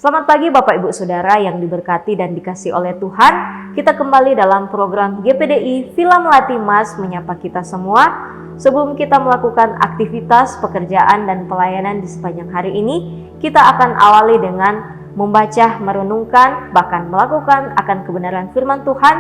Selamat pagi Bapak Ibu Saudara yang diberkati dan dikasihi oleh Tuhan. Kita kembali dalam program GPDI Villa Melati Mas menyapa kita semua. Sebelum kita melakukan aktivitas, pekerjaan dan pelayanan di sepanjang hari ini, kita akan awali dengan membaca, merenungkan, bahkan melakukan akan kebenaran firman Tuhan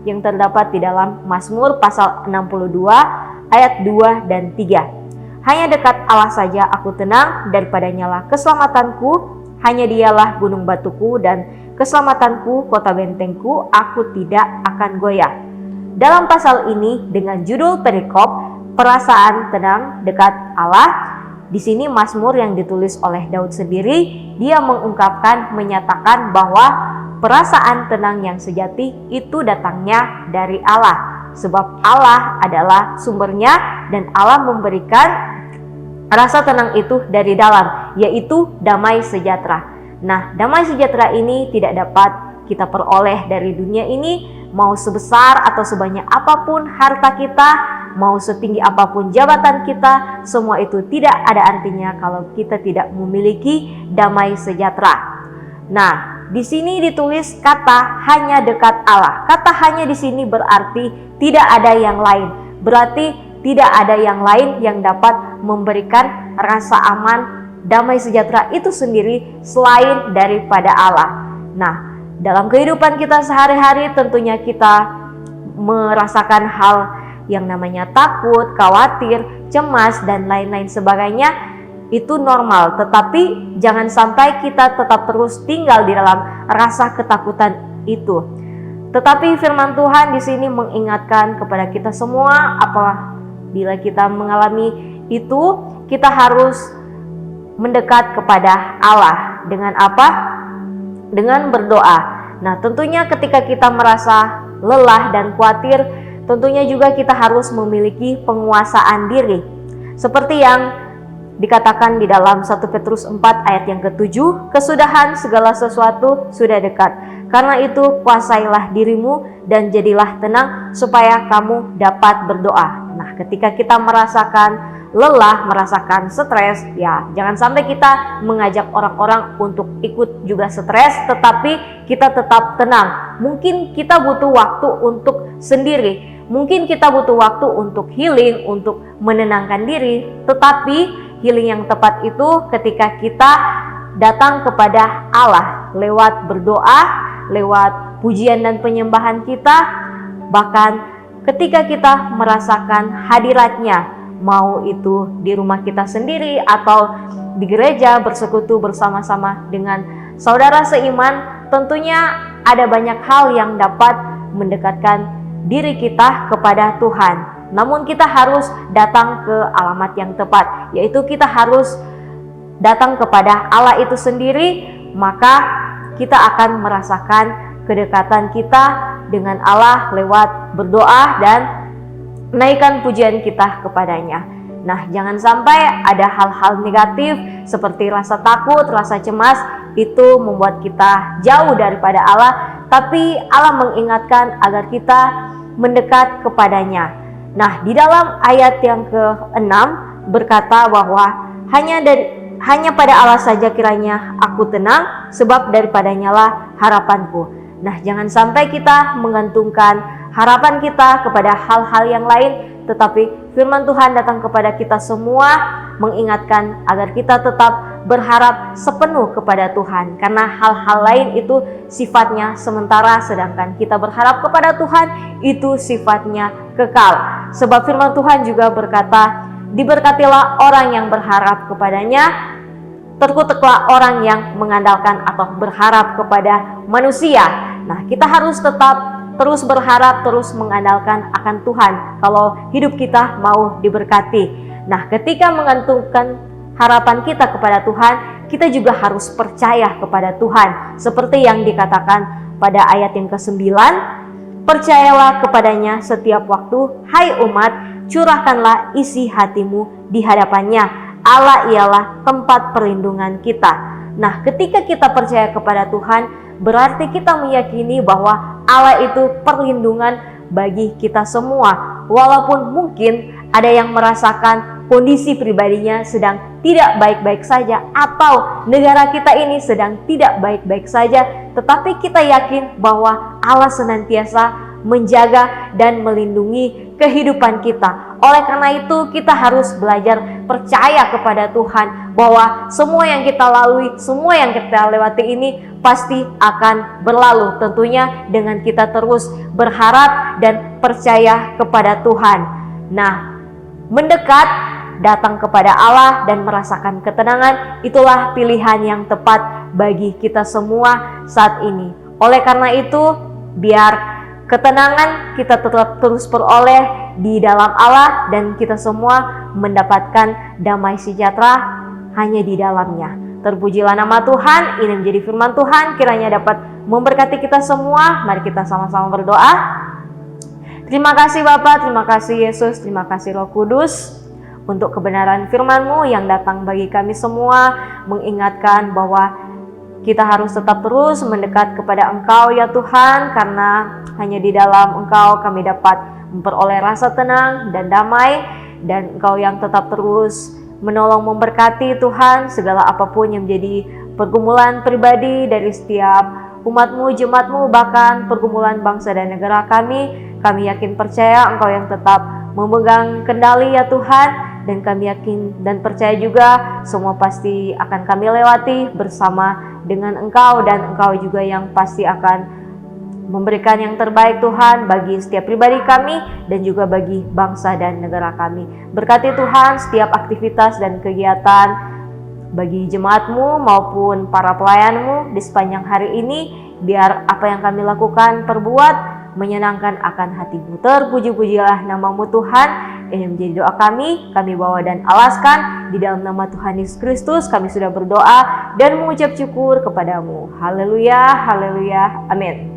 yang terdapat di dalam Mazmur pasal 62 ayat 2 dan 3. Hanya dekat Allah saja aku tenang, daripadanya lah keselamatanku. Hanya dialah gunung batuku dan keselamatanku, kota bentengku, aku tidak akan goyah. Dalam pasal ini dengan judul perikop perasaan tenang dekat Allah, di sini Mazmur yang ditulis oleh Daud sendiri, dia mengungkapkan, menyatakan bahwa perasaan tenang yang sejati itu datangnya dari Allah. Sebab Allah adalah sumbernya dan Allah memberikan rasa tenang itu dari dalam, yaitu damai sejahtera. Nah, damai sejahtera ini tidak dapat kita peroleh dari dunia ini, mau sebesar atau sebanyak apapun harta kita, mau setinggi apapun jabatan kita, semua itu tidak ada artinya kalau kita tidak memiliki damai sejahtera. Nah, di sini ditulis kata hanya dekat Allah. Kata hanya di sini berarti tidak ada yang lain. Berarti tidak ada yang lain yang dapat memberikan rasa aman, damai sejahtera itu sendiri selain daripada Allah. Nah, dalam kehidupan kita sehari-hari tentunya kita merasakan hal yang namanya takut, khawatir, cemas, dan lain-lain sebagainya. Itu normal, tetapi jangan sampai kita tetap terus tinggal di dalam rasa ketakutan itu. Tetapi firman Tuhan di sini mengingatkan kepada kita semua, apabila kita mengalami itu, kita harus mendekat kepada Allah. Dengan apa? Dengan berdoa. Nah, tentunya ketika kita merasa lelah dan khawatir, tentunya juga kita harus memiliki penguasaan diri. Seperti yang dikatakan di dalam 1 Petrus 4 ayat yang ke-7, kesudahan segala sesuatu sudah dekat. Karena itu kuasailah dirimu dan jadilah tenang supaya kamu dapat berdoa. Nah, ketika kita merasakan lelah, merasakan stres, ya jangan sampai kita mengajak orang-orang untuk ikut juga stres, tetapi kita tetap tenang. Mungkin kita butuh waktu untuk sendiri, mungkin kita butuh waktu untuk healing, untuk menenangkan diri, tetapi healing yang tepat itu ketika kita datang kepada Allah lewat berdoa, lewat pujian dan penyembahan kita, bahkan ketika kita merasakan hadiratnya, mau itu di rumah kita sendiri atau di gereja bersekutu bersama-sama dengan saudara seiman, tentunya ada banyak hal yang dapat mendekatkan diri kita kepada Tuhan. Namun kita harus datang ke alamat yang tepat, yaitu kita harus datang kepada Allah itu sendiri, maka kita akan merasakan kedekatan kita dengan Allah lewat berdoa dan naikkan pujian kita kepadanya. Nah, jangan sampai ada hal-hal negatif seperti rasa takut, rasa cemas, itu membuat kita jauh daripada Allah, tapi Allah mengingatkan agar kita mendekat kepadanya. Nah, di dalam ayat yang ke-6 berkata bahwa hanya pada Allah saja kiranya aku tenang, sebab daripadanya lah harapanku. Nah, jangan sampai kita menggantungkan harapan kita kepada hal-hal yang lain, tetapi firman Tuhan datang kepada kita semua mengingatkan agar kita tetap berharap sepenuh kepada Tuhan, karena hal-hal lain itu sifatnya sementara, sedangkan kita berharap kepada Tuhan itu sifatnya kekal. Sebab firman Tuhan juga berkata, diberkatilah orang yang berharap kepadanya, terkutuklah orang yang mengandalkan atau berharap kepada manusia. Nah, kita harus tetap terus berharap, terus mengandalkan akan Tuhan kalau hidup kita mau diberkati. Nah, ketika menggantungkan harapan kita kepada Tuhan, kita juga harus percaya kepada Tuhan. Seperti yang dikatakan pada ayat yang ke-9, percayalah kepadanya setiap waktu, hai umat, curahkanlah isi hatimu di hadapannya. Allah ialah tempat perlindungan kita. Nah, ketika kita percaya kepada Tuhan, berarti kita meyakini bahwa Allah itu perlindungan bagi kita semua. Walaupun mungkin ada yang merasakan kondisi pribadinya sedang tidak baik-baik saja, atau negara kita ini sedang tidak baik-baik saja, tetapi kita yakin bahwa Allah senantiasa menjaga dan melindungi kehidupan kita. Oleh karena itu, kita harus belajar percaya kepada Tuhan bahwa semua yang kita lalui, semua yang kita lewati ini pasti akan berlalu, tentunya dengan kita terus berharap dan percaya kepada Tuhan. Nah, mendekat, datang kepada Allah dan merasakan ketenangan, itulah pilihan yang tepat bagi kita semua saat ini. Oleh karena itu, biar ketenangan kita tetap terus peroleh di dalam Allah dan kita semua mendapatkan damai sejahtera hanya di dalamnya. Terpujilah nama Tuhan. Ini menjadi firman Tuhan, kiranya dapat memberkati kita semua. Mari kita sama-sama berdoa. Terima kasih Bapa, terima kasih Yesus, terima kasih Roh Kudus untuk kebenaran firman-Mu yang datang bagi kami semua, mengingatkan bahwa kita harus tetap terus mendekat kepada Engkau ya Tuhan, karena hanya di dalam Engkau kami dapat memperoleh rasa tenang dan damai, dan Engkau yang tetap terus menolong memberkati Tuhan segala apapun yang menjadi pergumulan pribadi dari setiap umat-Mu, jemaat-Mu, bahkan pergumulan bangsa dan negara kami. Kami yakin percaya Engkau yang tetap memegang kendali ya Tuhan, dan kami yakin dan percaya juga semua pasti akan kami lewati bersama dengan Engkau, dan Engkau juga yang pasti akan memberikan yang terbaik Tuhan bagi setiap pribadi kami dan juga bagi bangsa dan negara kami. Berkati Tuhan setiap aktivitas dan kegiatan bagi jemaat-Mu maupun para pelayan-Mu di sepanjang hari ini, biar apa yang kami lakukan perbuat menyenangkan akan hati-Mu. Terpuji-pujilah nama-Mu Tuhan. Ini menjadi doa kami bawa dan alaskan di dalam nama Tuhan Yesus Kristus. Kami sudah berdoa dan mengucap syukur kepadamu. Haleluya, haleluya, amin.